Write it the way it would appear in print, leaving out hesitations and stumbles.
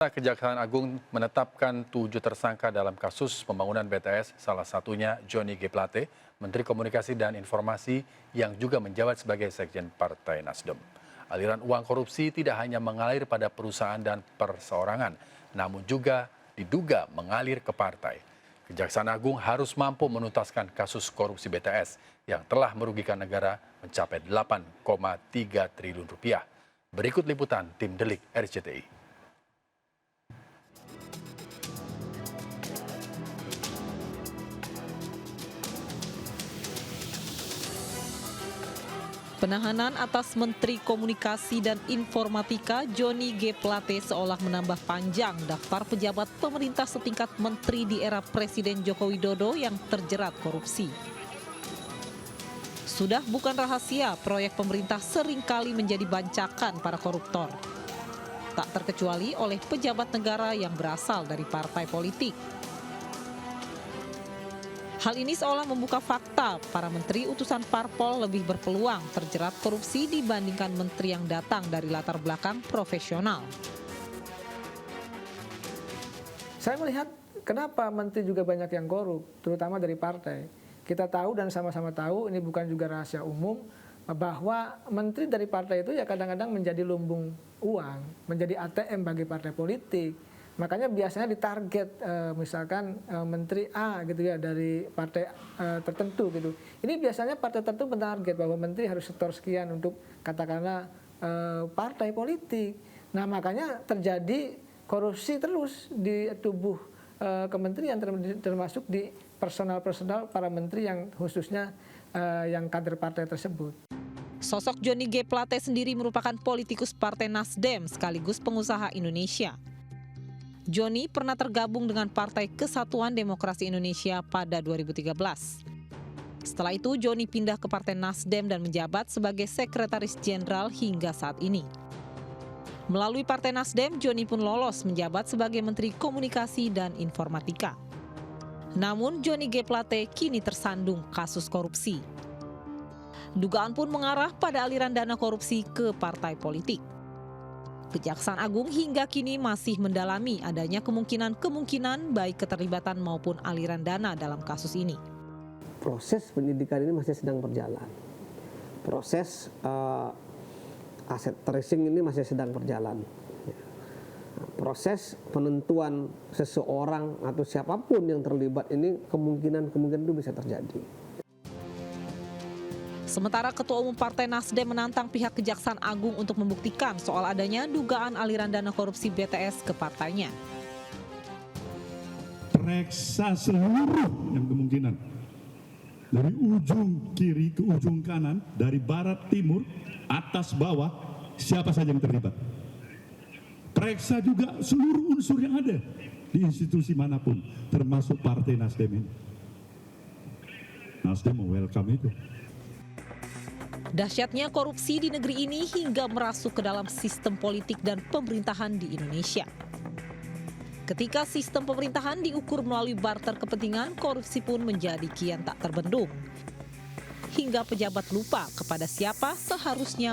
Kejaksaan Agung menetapkan 7 tersangka dalam kasus pembangunan BTS, salah satunya Johnny G. Plate, Menteri Komunikasi dan Informasi yang juga menjabat sebagai Sekjen Partai Nasdem. Aliran uang korupsi tidak hanya mengalir pada perusahaan dan perseorangan, namun juga diduga mengalir ke partai. Kejaksaan Agung harus mampu menuntaskan kasus korupsi BTS yang telah merugikan negara mencapai 8,3 triliun rupiah. Berikut liputan tim Delik RCTI. Penahanan atas Menteri Komunikasi dan Informatika Johnny G. Plate seolah menambah panjang daftar pejabat pemerintah setingkat menteri di era Presiden Joko Widodo yang terjerat korupsi. Sudah bukan rahasia, proyek pemerintah seringkali menjadi bancakan para koruptor. Tak terkecuali oleh pejabat negara yang berasal dari partai politik. Hal ini seolah membuka fakta para menteri utusan parpol lebih berpeluang terjerat korupsi dibandingkan menteri yang datang dari latar belakang profesional. Saya melihat kenapa menteri juga banyak yang korup, terutama dari partai. Kita tahu dan sama-sama tahu, ini bukan juga rahasia umum, bahwa menteri dari partai itu ya kadang-kadang menjadi lumbung uang, menjadi ATM bagi partai politik. Makanya biasanya ditarget misalkan menteri A gitu ya dari partai tertentu gitu. Ini biasanya partai tertentu menarget bahwa menteri harus setor sekian untuk katakanlah partai politik. Nah makanya terjadi korupsi terus di tubuh kementerian termasuk di personal-personal para menteri yang khususnya yang kader partai tersebut. Sosok Johnny G. Plate sendiri merupakan politikus Partai Nasdem sekaligus pengusaha Indonesia. Johnny pernah tergabung dengan Partai Kesatuan Demokrasi Indonesia pada 2013. Setelah itu, Johnny pindah ke Partai Nasdem dan menjabat sebagai Sekretaris Jenderal hingga saat ini. Melalui Partai Nasdem, Johnny pun lolos menjabat sebagai Menteri Komunikasi dan Informatika. Namun, Johnny G. Plate kini tersandung kasus korupsi. Dugaan pun mengarah pada aliran dana korupsi ke partai politik. Kejaksaan Agung hingga kini masih mendalami adanya kemungkinan baik keterlibatan maupun aliran dana dalam kasus ini. Proses penyidikan ini masih sedang berjalan. Proses aset tracing ini masih sedang berjalan. Proses penentuan seseorang atau siapapun yang terlibat ini kemungkinan itu bisa terjadi. Sementara Ketua Umum Partai Nasdem menantang pihak Kejaksaan Agung untuk membuktikan soal adanya dugaan aliran dana korupsi BTS ke partainya. Periksa seluruh yang kemungkinan. Dari ujung kiri ke ujung kanan, dari barat timur, atas bawah, siapa saja yang terlibat. Periksa juga seluruh unsur yang ada di institusi manapun, termasuk Partai Nasdem ini. Nasdem welcome itu. Dahsyatnya korupsi di negeri ini hingga merasuk ke dalam sistem politik dan pemerintahan di Indonesia. Ketika sistem pemerintahan diukur melalui barter kepentingan, korupsi pun menjadi kian tak terbendung. Hingga pejabat lupa kepada siapa seharusnya